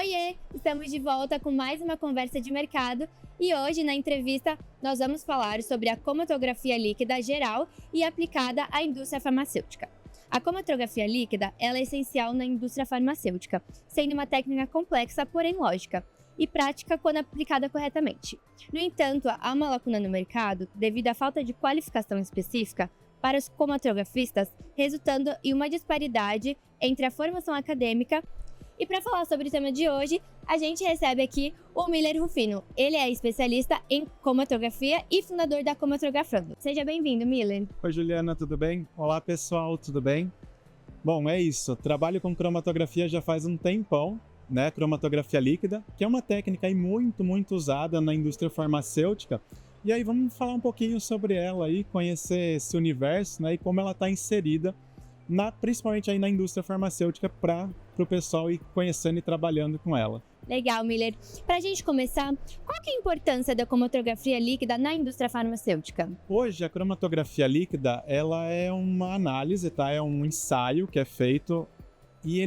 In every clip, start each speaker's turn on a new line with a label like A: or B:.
A: Oiê! Estamos de volta com mais uma conversa de mercado e hoje na entrevista nós vamos falar sobre a cromatografia líquida geral e aplicada à indústria farmacêutica. A cromatografia líquida ela é essencial na indústria farmacêutica, sendo uma técnica complexa, porém lógica, e prática quando aplicada corretamente. No entanto, há uma lacuna no mercado devido à falta de qualificação específica para os cromatografistas, resultando em uma disparidade entre a formação acadêmica. E para falar sobre o tema de hoje, a gente recebe aqui o Miller Rufino. Ele é especialista em cromatografia e fundador da Cromatografando. Seja bem-vindo, Miller.
B: Oi, Juliana, tudo bem? Olá, pessoal, tudo bem? Bom, é isso. Trabalho com cromatografia já faz um tempão, né? Cromatografia líquida, que é uma técnica aí muito usada na indústria farmacêutica. E aí vamos falar um pouquinho sobre ela aí, conhecer esse universo, né? E como ela está inserida principalmente aí na indústria farmacêutica para o pessoal ir conhecendo e trabalhando com ela.
A: Legal, Miller. Para a gente começar, qual que é a importância da cromatografia líquida na indústria farmacêutica?
B: Hoje, a cromatografia líquida, ela é uma análise, tá? É um ensaio que é feito e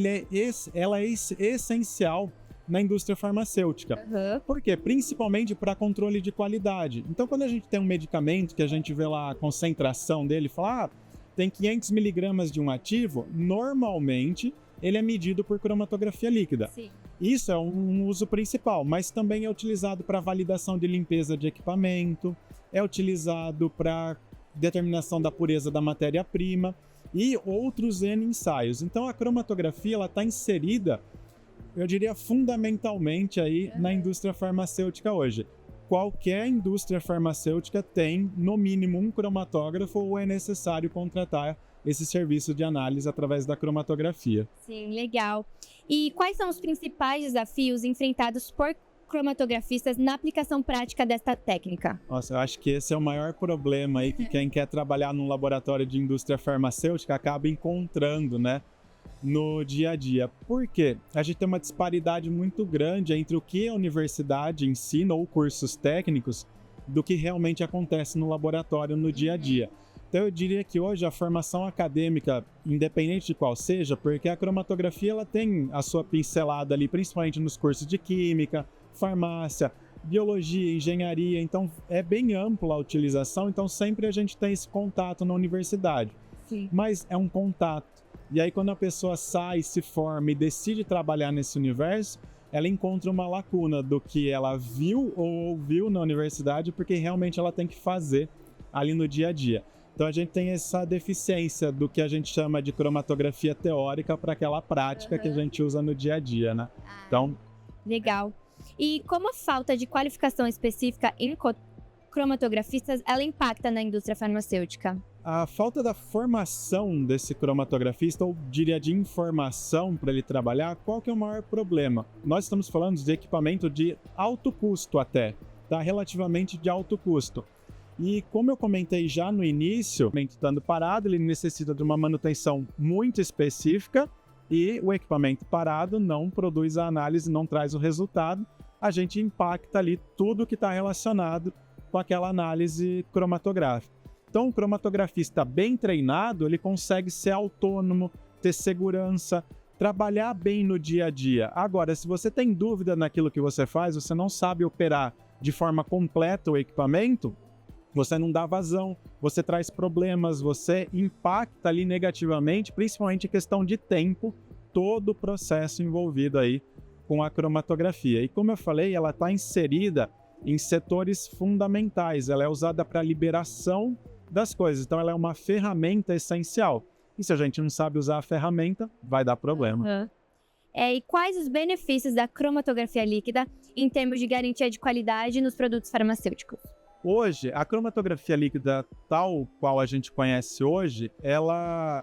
B: ela é essencial na indústria farmacêutica. Por quê? Principalmente para controle de qualidade. Então, quando a gente tem um medicamento que a gente vê lá a concentração dele, fala, tem 500 miligramas de um ativo, normalmente ele é medido por cromatografia líquida.
A: Sim.
B: Isso é um uso principal, mas também é utilizado para validação de limpeza de equipamento, é utilizado para determinação da pureza da matéria-prima e outros N ensaios. Então a cromatografia está inserida, eu diria, fundamentalmente aí na indústria farmacêutica hoje. Qualquer indústria farmacêutica tem, no mínimo, um cromatógrafo ou é necessário contratar esse serviço de análise através da cromatografia.
A: Sim, legal. E quais são os principais desafios enfrentados por cromatografistas na aplicação prática desta técnica?
B: Nossa, eu acho que esse é o maior problema aí que quem quer trabalhar num laboratório de indústria farmacêutica acaba encontrando, né? No dia a dia. Por quê? A gente tem uma disparidade muito grande entre o que a universidade ensina ou cursos técnicos do que realmente acontece no laboratório no dia a dia. Então eu diria que hoje a formação acadêmica, independente de qual seja, porque a cromatografia ela tem a sua pincelada ali, principalmente nos cursos de química, farmácia, biologia, engenharia, então é bem ampla a utilização, então sempre a gente tem esse contato na universidade.
A: Sim.
B: Mas é um contato. E aí quando a pessoa sai, se forma e decide trabalhar nesse universo, ela encontra uma lacuna do que ela viu ou ouviu na universidade, porque realmente ela tem que fazer ali no dia a dia. Então a gente tem essa deficiência do que a gente chama de cromatografia teórica para aquela prática que a gente usa no dia a dia, né? Então,
A: legal. E como a falta de qualificação específica em cromatografistas, ela impacta na indústria farmacêutica?
B: A falta da formação desse cromatografista, ou diria de informação para ele trabalhar, qual que é o maior problema? Nós estamos falando de equipamento de alto custo até, tá? Relativamente de alto custo. E como eu comentei já no início, o equipamento estando parado, ele necessita de uma manutenção muito específica e o equipamento parado não produz a análise, não traz o resultado, a gente impacta ali tudo que está relacionado com aquela análise cromatográfica. Então, o cromatografista bem treinado, ele consegue ser autônomo, ter segurança, trabalhar bem no dia a dia. Agora, se você tem dúvida naquilo que você faz, você não sabe operar de forma completa o equipamento, você não dá vazão, você traz problemas, você impacta ali negativamente, principalmente em questão de tempo, todo o processo envolvido aí com a cromatografia. E como eu falei, ela está inserida em setores fundamentais, ela é usada para liberação das coisas, então ela é uma ferramenta essencial. E se a gente não sabe usar a ferramenta, vai dar problema.
A: E quais os benefícios da cromatografia líquida em termos de garantia de qualidade nos produtos farmacêuticos?
B: Hoje, a cromatografia líquida tal qual a gente conhece hoje,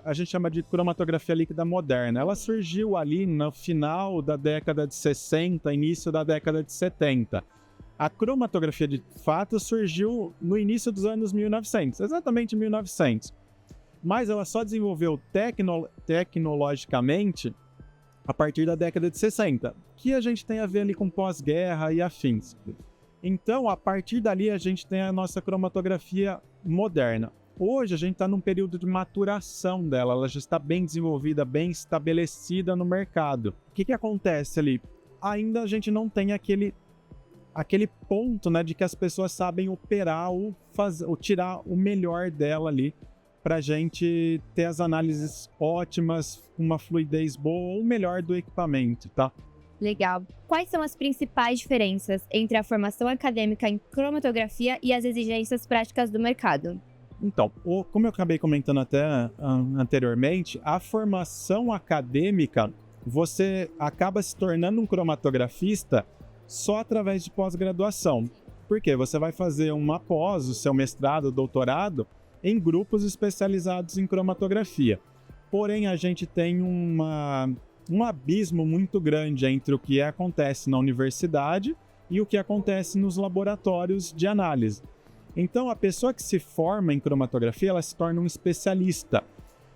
B: a gente chama de cromatografia líquida moderna. Ela surgiu ali no final da década de 60, início da década de 70. A cromatografia, de fato, surgiu no início dos anos 1900, exatamente 1900. Mas ela só desenvolveu tecnologicamente a partir da década de 60, que a gente tem a ver ali com pós-guerra e afins. Então, a partir dali, a gente tem a nossa cromatografia moderna. Hoje, a gente está num período de maturação dela, ela já está bem desenvolvida, bem estabelecida no mercado. O que acontece ali? ainda a gente não tem aquele ponto, né, de que as pessoas sabem operar ou tirar o melhor dela ali para a gente ter as análises ótimas, uma fluidez boa ou o melhor do equipamento, tá?
A: Legal. Quais são as principais diferenças entre a formação acadêmica em cromatografia e as exigências práticas do mercado?
B: Então, como eu acabei comentando até anteriormente, a formação acadêmica, você acaba se tornando um cromatografista só através de pós-graduação. Por quê? Você vai fazer uma pós, o seu mestrado, doutorado, em grupos especializados em cromatografia. Porém, a gente tem um abismo muito grande entre o que acontece na universidade e o que acontece nos laboratórios de análise. Então, a pessoa que se forma em cromatografia, ela se torna um especialista.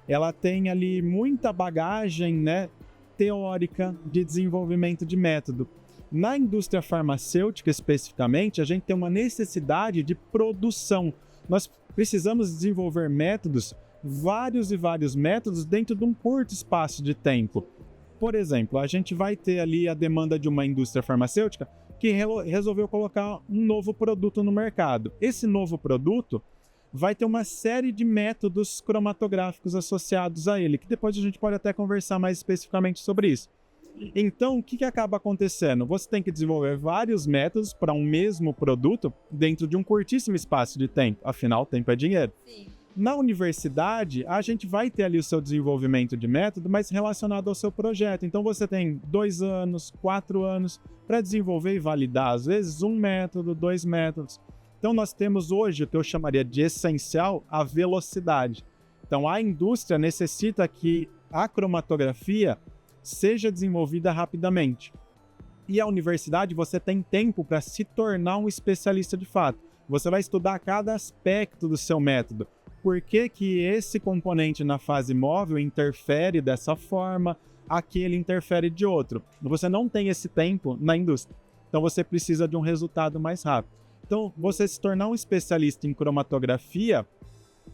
B: Ela tem ali muita bagagem, né, teórica de desenvolvimento de método. Na indústria farmacêutica, especificamente, a gente tem uma necessidade de produção. Nós precisamos desenvolver métodos, vários e vários métodos, dentro de um curto espaço de tempo. Por exemplo, a gente vai ter ali a demanda de uma indústria farmacêutica que resolveu colocar um novo produto no mercado. Esse novo produto vai ter uma série de métodos cromatográficos associados a ele, que depois a gente pode até conversar mais especificamente sobre isso. Então, o que acaba acontecendo? Você tem que desenvolver vários métodos para um mesmo produto dentro de um curtíssimo espaço de tempo. Afinal, tempo é dinheiro.
A: Sim.
B: Na universidade, a gente vai ter ali o seu desenvolvimento de método, mas relacionado ao seu projeto. Então, você tem 2 anos, 4 anos para desenvolver e validar, às vezes, 1 método, 2 métodos. Então, nós temos hoje o que eu chamaria de essencial, a velocidade. Então, a indústria necessita que a cromatografia seja desenvolvida rapidamente. E a universidade, você tem tempo para se tornar um especialista de fato. Você vai estudar cada aspecto do seu método. Por que que esse componente na fase móvel interfere dessa forma, aquele interfere de outro? Você não tem esse tempo na indústria. Então você precisa de um resultado mais rápido. Então, você se tornar um especialista em cromatografia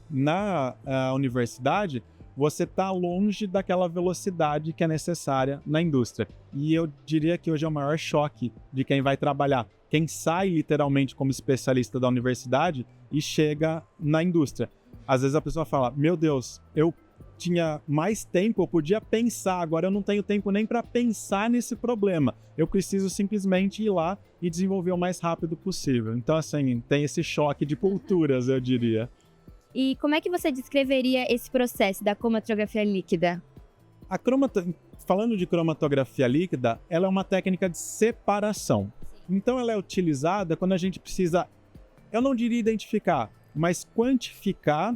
B: na universidade, você está longe daquela velocidade que é necessária na indústria. E eu diria que hoje é o maior choque de quem vai trabalhar. Quem sai literalmente como especialista da universidade e chega na indústria. Às vezes a pessoa fala, meu Deus, eu tinha mais tempo, eu podia pensar, agora eu não tenho tempo nem para pensar nesse problema. Eu preciso simplesmente ir lá e desenvolver o mais rápido possível. Então, assim, tem esse choque de culturas, eu diria.
A: E como é que você descreveria esse processo da cromatografia líquida?
B: Falando de cromatografia líquida, ela é uma técnica de separação. Então ela é utilizada quando a gente precisa, eu não diria identificar, mas quantificar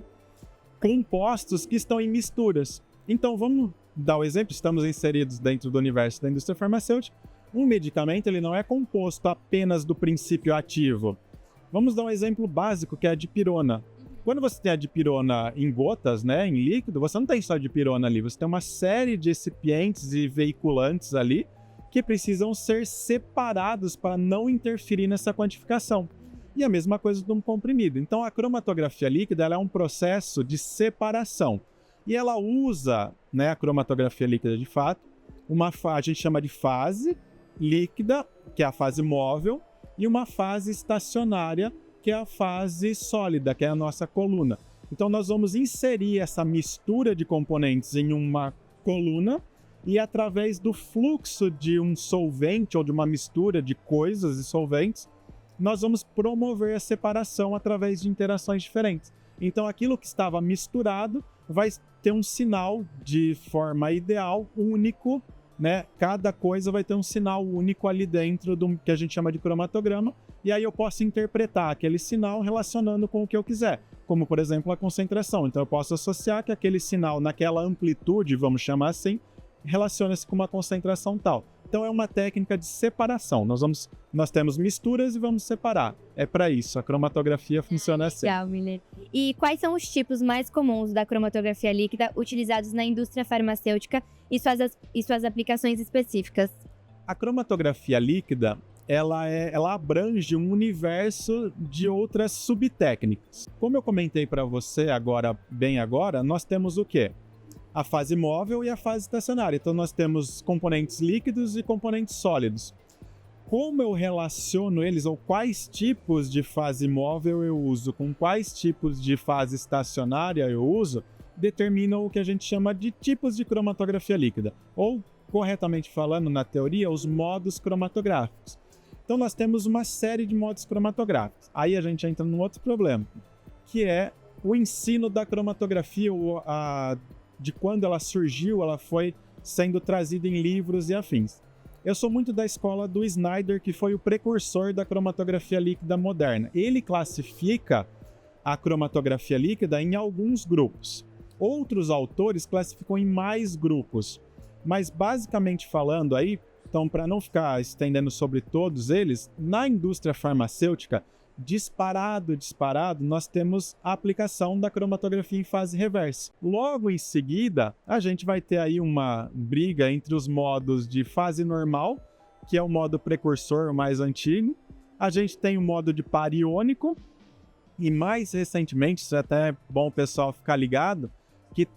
B: compostos que estão em misturas. Então vamos dar o exemplo, estamos inseridos dentro do universo da indústria farmacêutica. Um medicamento ele não é composto apenas do princípio ativo. Vamos dar um exemplo básico que é a dipirona. Quando você tem a dipirona em gotas, né, em líquido, você não tem só a dipirona ali, você tem uma série de excipientes e veiculantes ali que precisam ser separados para não interferir nessa quantificação. E a mesma coisa de um comprimido. Então, a cromatografia líquida ela é um processo de separação. E ela usa, né, a cromatografia líquida de fato, a gente chama de fase líquida, que é a fase móvel, e uma fase estacionária, que é a fase sólida, que é a nossa coluna. Então, nós vamos inserir essa mistura de componentes em uma coluna e, através do fluxo de um solvente ou de uma mistura de coisas e solventes, nós vamos promover a separação através de interações diferentes. Então, aquilo que estava misturado vai ter um sinal de forma ideal, único, né? Cada coisa vai ter um sinal único ali dentro do que a gente chama de cromatograma, e aí eu posso interpretar aquele sinal relacionando com o que eu quiser, como, por exemplo, a concentração. Então, eu posso associar que aquele sinal naquela amplitude, vamos chamar assim, relaciona-se com uma concentração tal. Então, é uma técnica de separação. Nós temos misturas e vamos separar. É para isso, a cromatografia funciona assim.
A: Legal, Miller. E quais são os tipos mais comuns da cromatografia líquida utilizados na indústria farmacêutica e suas aplicações específicas?
B: A cromatografia líquida, ela abrange um universo de outras subtécnicas. Como eu comentei para você agora, nós temos o quê? a fase móvel e a fase estacionária. Então nós temos componentes líquidos e componentes sólidos. Como eu relaciono eles, ou quais tipos de fase móvel eu uso, com quais tipos de fase estacionária eu uso, determina o que a gente chama de tipos de cromatografia líquida, ou, corretamente falando, na teoria, os modos cromatográficos. Então nós temos uma série de modos cromatográficos. Aí a gente entra num outro problema, que é o ensino da cromatografia, de quando ela surgiu, ela foi sendo trazida em livros e afins. Eu sou muito da escola do Snyder, que foi o precursor da cromatografia líquida moderna. Ele classifica a cromatografia líquida em alguns grupos. Outros autores classificam em mais grupos. Mas basicamente falando aí, então para não ficar estendendo sobre todos eles, na indústria farmacêutica, disparado, nós temos a aplicação da cromatografia em fase reversa. Logo em seguida, a gente vai ter aí uma briga entre os modos de fase normal, que é o modo precursor, o mais antigo. A gente tem o modo de par iônico, e mais recentemente, isso é até bom o pessoal ficar ligado, que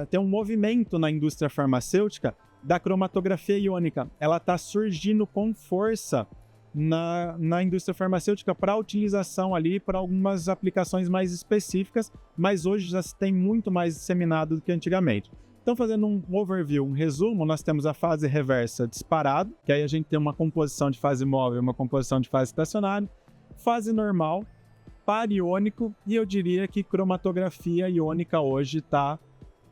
B: tem um movimento na indústria farmacêutica da cromatografia iônica. Ela está surgindo com força na indústria farmacêutica para utilização ali para algumas aplicações mais específicas, mas hoje já se tem muito mais disseminado do que antigamente. Então, fazendo um overview, um resumo, nós temos a fase reversa disparado, que aí a gente tem uma composição de fase móvel e uma composição de fase estacionária, fase normal, par iônico, e eu diria que cromatografia iônica hoje está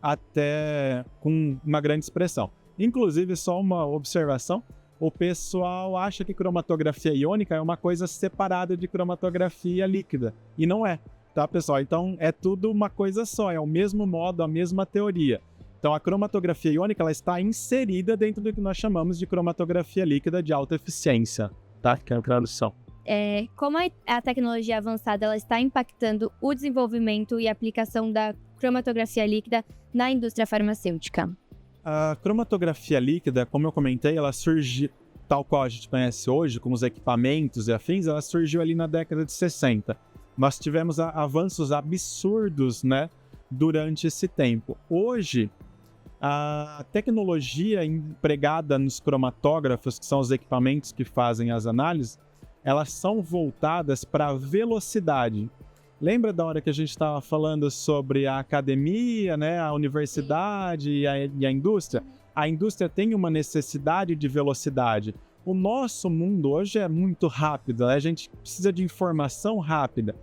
B: até com uma grande expressão. Inclusive, só uma observação, o pessoal acha que cromatografia iônica é uma coisa separada de cromatografia líquida. E não é, tá, pessoal? Então, é tudo uma coisa só, é o mesmo modo, a mesma teoria. Então, a cromatografia iônica ela está inserida dentro do que nós chamamos de cromatografia líquida de alta eficiência, tá? Que é a tradução.
A: Como a tecnologia avançada ela está impactando o desenvolvimento e aplicação da cromatografia líquida na indústria farmacêutica?
B: A cromatografia líquida, como eu comentei, ela surgiu, tal qual a gente conhece hoje, com os equipamentos e afins, ela surgiu ali na década de 60. Nós tivemos avanços absurdos, né, durante esse tempo. Hoje, a tecnologia empregada nos cromatógrafos, que são os equipamentos que fazem as análises, elas são voltadas para a velocidade. Lembra da hora que a gente estava falando sobre a academia, né, a universidade e a indústria? A indústria tem uma necessidade de velocidade. O nosso mundo hoje é muito rápido, né? A gente precisa de informação rápida.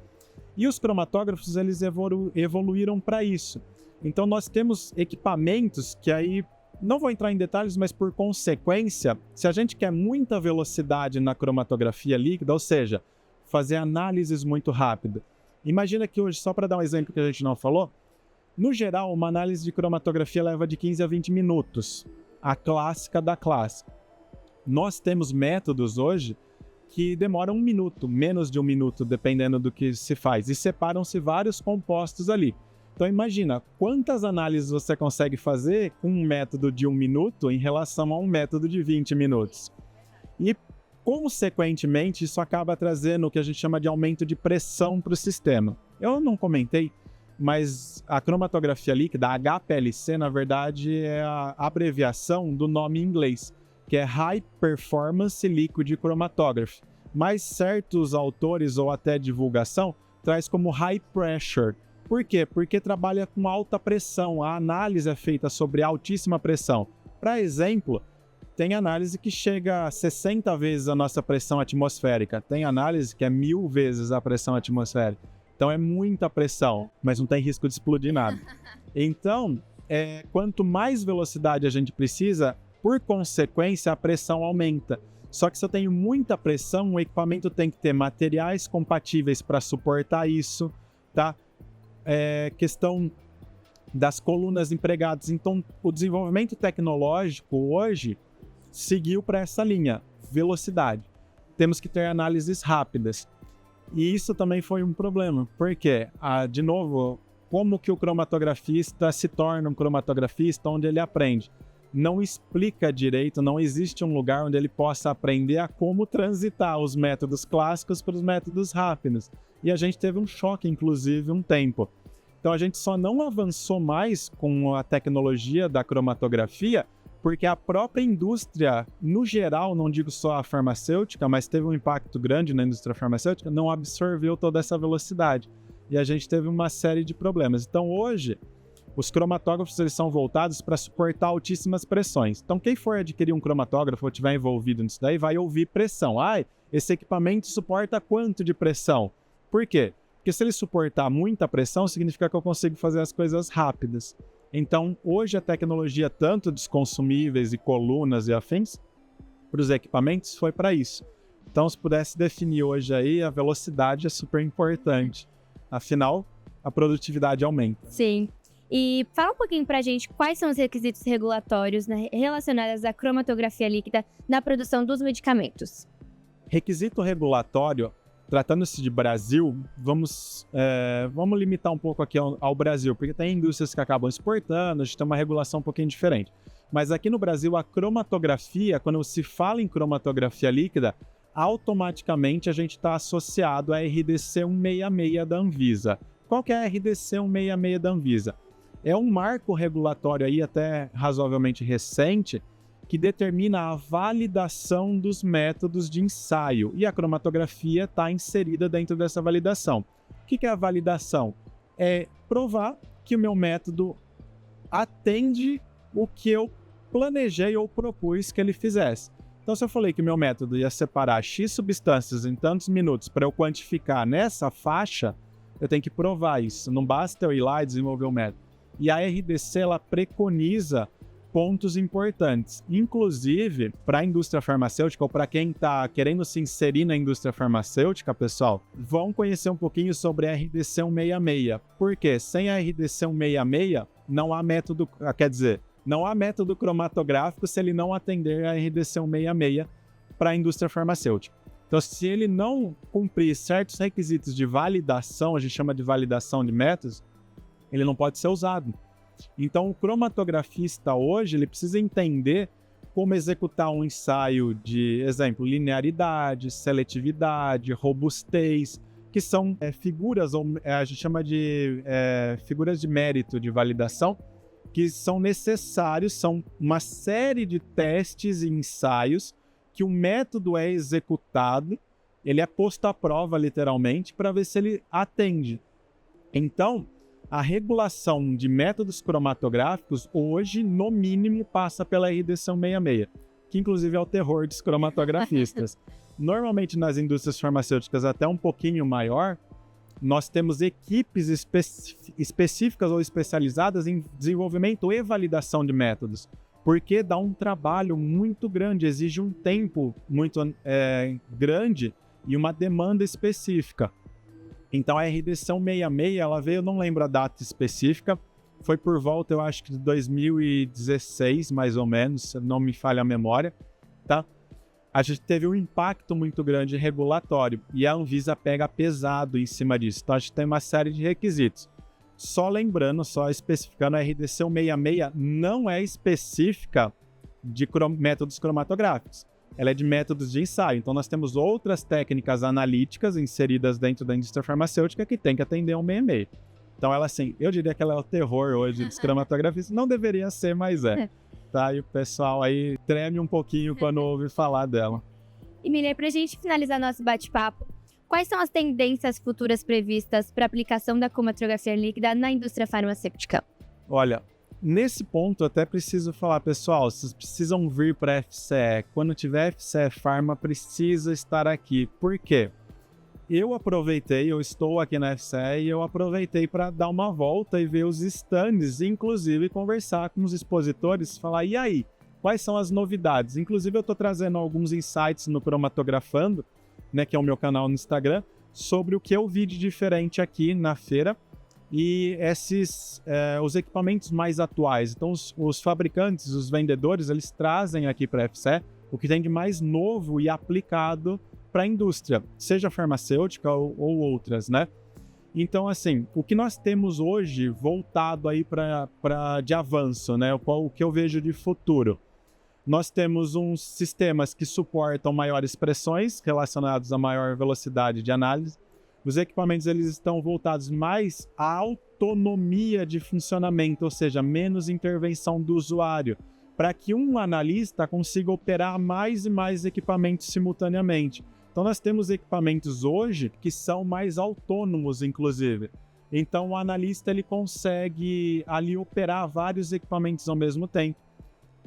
B: E os cromatógrafos, eles evoluíram para isso. Então nós temos equipamentos que aí, não vou entrar em detalhes, mas por consequência, se a gente quer muita velocidade na cromatografia líquida, ou seja, fazer análises muito rápidas, imagina que hoje, só para dar um exemplo que a gente não falou, no geral, uma análise de cromatografia leva de 15 a 20 minutos, a clássica da clássica. Nós temos métodos hoje que demoram 1 minuto, menos de 1 minuto, dependendo do que se faz, e separam-se vários compostos ali. Então imagina, quantas análises você consegue fazer com um método de 1 minuto em relação a um método de 20 minutos. E consequentemente, isso acaba trazendo o que a gente chama de aumento de pressão para o sistema. Eu não comentei, mas a cromatografia líquida, a HPLC, na verdade, é a abreviação do nome em inglês, que é High Performance Liquid Chromatography. Mas certos autores ou até divulgação traz como High Pressure. Por quê? Porque trabalha com alta pressão. A análise é feita sobre altíssima pressão. Para exemplo, tem análise que chega a 60 vezes a nossa pressão atmosférica. Tem análise que é 1000 vezes a pressão atmosférica. Então é muita pressão, mas não tem risco de explodir nada. Então, quanto mais velocidade a gente precisa, por consequência, a pressão aumenta. Só que se eu tenho muita pressão, o equipamento tem que ter materiais compatíveis para suportar isso, tá? Questão das colunas empregadas. Então, o desenvolvimento tecnológico hoje seguiu para essa linha, velocidade. Temos que ter análises rápidas. E isso também foi um problema, porque, de novo, como que o cromatografista se torna um cromatografista onde ele aprende? Não explica direito, não existe um lugar onde ele possa aprender a como transitar os métodos clássicos para os métodos rápidos. E a gente teve um choque, inclusive, um tempo. Então a gente só não avançou mais com a tecnologia da cromatografia porque a própria indústria, no geral, não digo só a farmacêutica, mas teve um impacto grande na indústria farmacêutica, não absorveu toda essa velocidade. E a gente teve uma série de problemas. Então hoje, os cromatógrafos eles são voltados para suportar altíssimas pressões. Então quem for adquirir um cromatógrafo ou estiver envolvido nisso daí, vai ouvir pressão. Esse equipamento suporta quanto de pressão? Por quê? Porque se ele suportar muita pressão, significa que eu consigo fazer as coisas rápidas. Então, hoje a tecnologia, tanto dos consumíveis e colunas e afins, para os equipamentos, foi para isso. Então, se pudesse definir hoje aí, a velocidade é super importante. Afinal, a produtividade aumenta.
A: Sim. E fala um pouquinho para a gente quais são os requisitos regulatórios, né, relacionados à cromatografia líquida na produção dos medicamentos.
B: Requisito regulatório, tratando-se de Brasil, vamos limitar um pouco aqui ao Brasil, porque tem indústrias que acabam exportando, a gente tem uma regulação um pouquinho diferente. Mas aqui no Brasil, a cromatografia, quando se fala em cromatografia líquida, automaticamente a gente está associado à RDC 166 da Anvisa. Qual que é a RDC 166 da Anvisa? É um marco regulatório aí até razoavelmente recente, que determina a validação dos métodos de ensaio, e a cromatografia está inserida dentro dessa validação. O que é a validação? É provar que o meu método atende o que eu planejei ou propus que ele fizesse. Então, se eu falei que o meu método ia separar X substâncias em tantos minutos para eu quantificar nessa faixa, eu tenho que provar isso. Não basta eu ir lá e desenvolver o método. E a RDC, ela preconiza pontos importantes, inclusive para a indústria farmacêutica ou para quem está querendo se inserir na indústria farmacêutica, pessoal, vão conhecer um pouquinho sobre a RDC 166. Por quê? Sem a RDC 166, não há método, não há método cromatográfico se ele não atender a RDC 166 para a indústria farmacêutica. Então, se ele não cumprir certos requisitos de validação, a gente chama de validação de métodos, ele não pode ser usado. Então, o cromatografista hoje, ele precisa entender como executar um ensaio de, exemplo, linearidade, seletividade, robustez, que são figuras, ou a gente chama de figuras de mérito de validação, que são necessários, são uma série de testes e ensaios que o método é executado, ele é posto à prova, literalmente, para ver se ele atende. Então, a regulação de métodos cromatográficos hoje, no mínimo, passa pela RDC 166, que inclusive é o terror dos cromatografistas. Normalmente nas indústrias farmacêuticas até um pouquinho maior, nós temos equipes específicas ou especializadas em desenvolvimento e validação de métodos, porque dá um trabalho muito grande, exige um tempo muito grande e uma demanda específica. Então a RDC 166, ela veio, eu não lembro a data específica, foi por volta, eu acho que de 2016, mais ou menos, se não me falha a memória, tá? A gente teve um impacto muito grande regulatório e a Anvisa pega pesado em cima disso. Então a gente tem uma série de requisitos. Só lembrando, só especificando, a RDC 166 não é específica de métodos cromatográficos. Ela é de métodos de ensaio. Então, nós temos outras técnicas analíticas inseridas dentro da indústria farmacêutica que tem que atender ao 166. Então, ela, assim, eu diria que ela é o terror hoje dos cromatografistas. Não deveria ser, mas é. Tá? E o pessoal aí treme um pouquinho quando ouve falar dela.
A: E, Miller, para a gente finalizar nosso bate-papo, quais são as tendências futuras previstas para a aplicação da cromatografia líquida na indústria farmacêutica?
B: Olha, nesse ponto, até preciso falar, pessoal, vocês precisam vir para a FCE. Quando tiver FCE Pharma, precisa estar aqui. Por quê? Eu estou aqui na FCE e eu aproveitei para dar uma volta e ver os stands, inclusive conversar com os expositores, falar, e aí, quais são as novidades? Inclusive, eu estou trazendo alguns insights no Cromatografando, né, que é o meu canal no Instagram, sobre o que eu vi de diferente aqui na feira, e os equipamentos mais atuais. Então, os fabricantes, os vendedores, eles trazem aqui para a FCE o que tem de mais novo e aplicado para a indústria, seja farmacêutica ou outras, né? Então, assim, o que nós temos hoje voltado aí de avanço, né? O que eu vejo de futuro? Nós temos uns sistemas que suportam maiores pressões relacionados a maior velocidade de análise. Os equipamentos eles estão voltados mais à autonomia de funcionamento, ou seja, menos intervenção do usuário, para que um analista consiga operar mais e mais equipamentos simultaneamente. Então nós temos equipamentos hoje que são mais autônomos, inclusive. Então o analista ele consegue ali operar vários equipamentos ao mesmo tempo.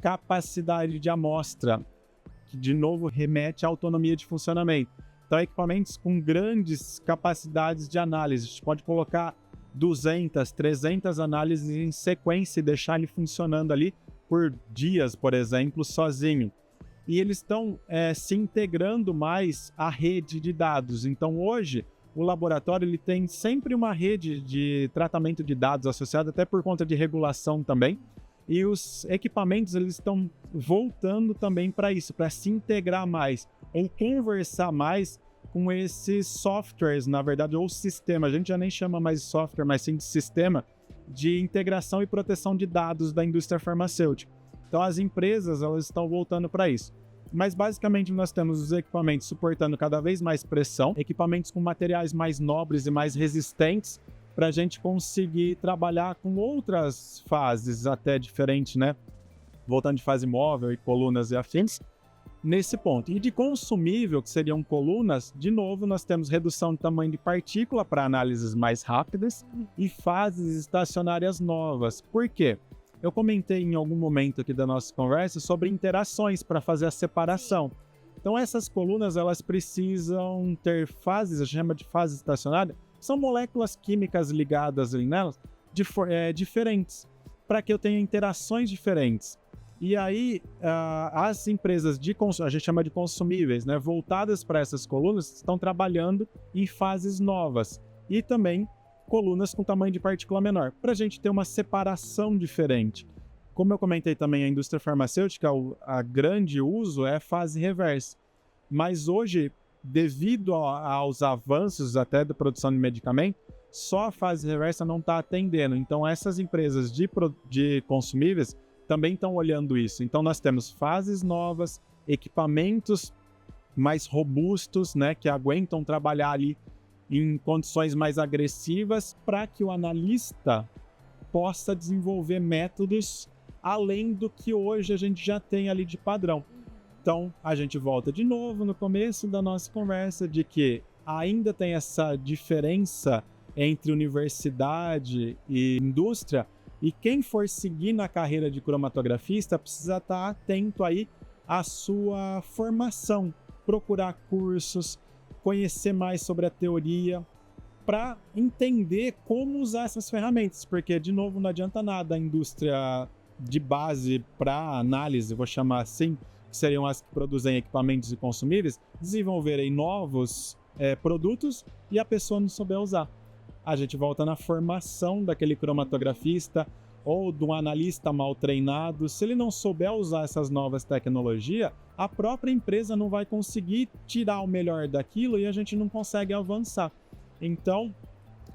B: Capacidade de amostra, que de novo remete à autonomia de funcionamento. Então equipamentos com grandes capacidades de análise. A gente pode colocar 200, 300 análises em sequência e deixar ele funcionando ali por dias, por exemplo, sozinho. E eles estão se integrando mais à rede de dados. Então hoje o laboratório ele tem sempre uma rede de tratamento de dados associada, até por conta de regulação também. E os equipamentos eles estão voltando também para isso, para se integrar mais ou conversar mais com esses softwares, na verdade, ou sistema. A gente já nem chama mais de software, mas sim de sistema de integração e proteção de dados da indústria farmacêutica. Então as empresas elas estão voltando para isso. Mas basicamente nós temos os equipamentos suportando cada vez mais pressão, equipamentos com materiais mais nobres e mais resistentes, para a gente conseguir trabalhar com outras fases até diferentes, né? Voltando de fase móvel e colunas e afins, nesse ponto. E de consumível, que seriam colunas, de novo, nós temos redução de tamanho de partícula para análises mais rápidas e fases estacionárias novas. Por quê? Eu comentei em algum momento aqui da nossa conversa sobre interações para fazer a separação. Então essas colunas, elas precisam ter fases, a gente chama de fase estacionária, são moléculas químicas ligadas ali nelas, diferentes, para que eu tenha interações diferentes. E aí, as empresas a gente chama de consumíveis, né, voltadas para essas colunas, estão trabalhando em fases novas. E também colunas com tamanho de partícula menor, para a gente ter uma separação diferente. Como eu comentei também, a indústria farmacêutica, a grande uso é fase reversa. Mas hoje, devido aos avanços até da produção de medicamento, só a fase reversa não está atendendo. Então, essas empresas de consumíveis também estão olhando isso. Então, nós temos fases novas, equipamentos mais robustos, né, que aguentam trabalhar ali em condições mais agressivas para que o analista possa desenvolver métodos além do que hoje a gente já tem ali de padrão. Então, a gente volta de novo no começo da nossa conversa de que ainda tem essa diferença entre universidade e indústria, e quem for seguir na carreira de cromatografista precisa estar atento aí à sua formação, procurar cursos, conhecer mais sobre a teoria, para entender como usar essas ferramentas, porque, de novo, não adianta nada a indústria de base para análise, vou chamar assim, que seriam as que produzem equipamentos e consumíveis, desenvolverem novos produtos e a pessoa não souber usar. A gente volta na formação daquele cromatografista ou de um analista mal treinado. Se ele não souber usar essas novas tecnologias, a própria empresa não vai conseguir tirar o melhor daquilo e a gente não consegue avançar. Então,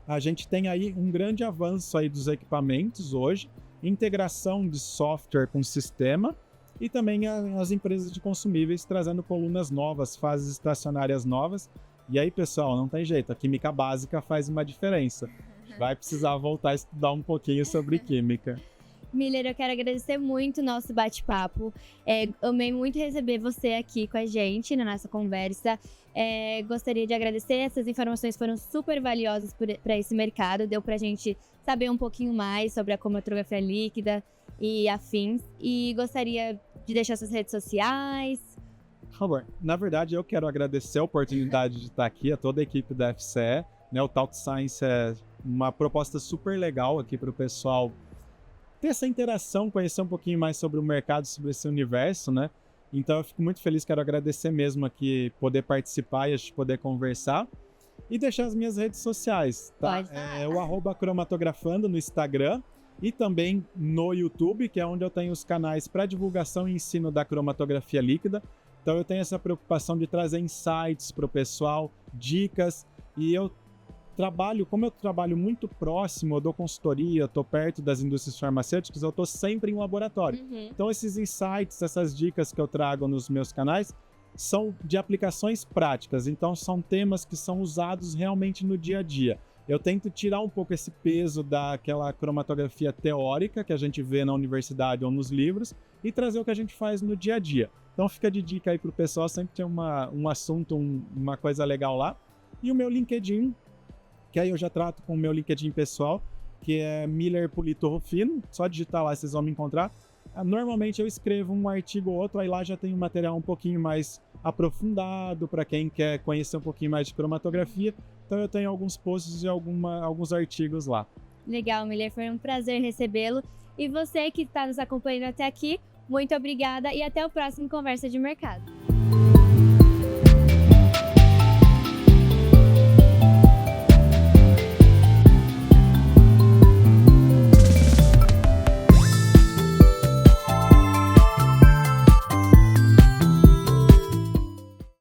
B: a gente tem aí um grande avanço aí dos equipamentos hoje, integração de software com sistema e também as empresas de consumíveis trazendo colunas novas, fases estacionárias novas. E aí, pessoal, não tem jeito, a química básica faz uma diferença. Vai precisar voltar a estudar um pouquinho sobre química.
A: Miller, eu quero agradecer muito o nosso bate-papo. Amei muito receber você aqui com a gente na nossa conversa. Gostaria de agradecer, essas informações foram super valiosas para esse mercado. Deu para a gente saber um pouquinho mais sobre a cromatografia líquida e afins. E gostaria de deixar suas redes sociais.
B: Por favor. Na verdade, eu quero agradecer a oportunidade de estar aqui, a toda a equipe da FCE. O Talk Science é uma proposta super legal aqui para o pessoal ter essa interação, conhecer um pouquinho mais sobre o mercado, sobre esse universo, né? Então eu fico muito feliz, quero agradecer mesmo aqui poder participar e a gente poder conversar. E deixar as minhas redes sociais, tá? O @cromatografando no Instagram e também no YouTube, que é onde eu tenho os canais para divulgação e ensino da cromatografia líquida. Então eu tenho essa preocupação de trazer insights para o pessoal, dicas, e como eu trabalho muito próximo, eu dou consultoria, estou perto das indústrias farmacêuticas, eu estou sempre em laboratório. Então esses insights, essas dicas que eu trago nos meus canais são de aplicações práticas, então são temas que são usados realmente no dia a dia. Eu tento tirar um pouco esse peso daquela cromatografia teórica que a gente vê na universidade ou nos livros e trazer o que a gente faz no dia a dia. Então fica de dica aí pro pessoal, sempre tem um assunto, uma coisa legal lá. E o meu LinkedIn, que aí eu já trato com o meu LinkedIn pessoal, que é Miller Polito Rufino, só digitar lá vocês vão me encontrar. Normalmente eu escrevo um artigo ou outro, aí lá já tem um material um pouquinho mais aprofundado para quem quer conhecer um pouquinho mais de cromatografia. Então eu tenho alguns posts e alguns artigos lá.
A: Legal, Miller, foi um prazer recebê-lo. E você que está nos acompanhando até aqui, muito obrigada e até o próximo Conversa de Mercado.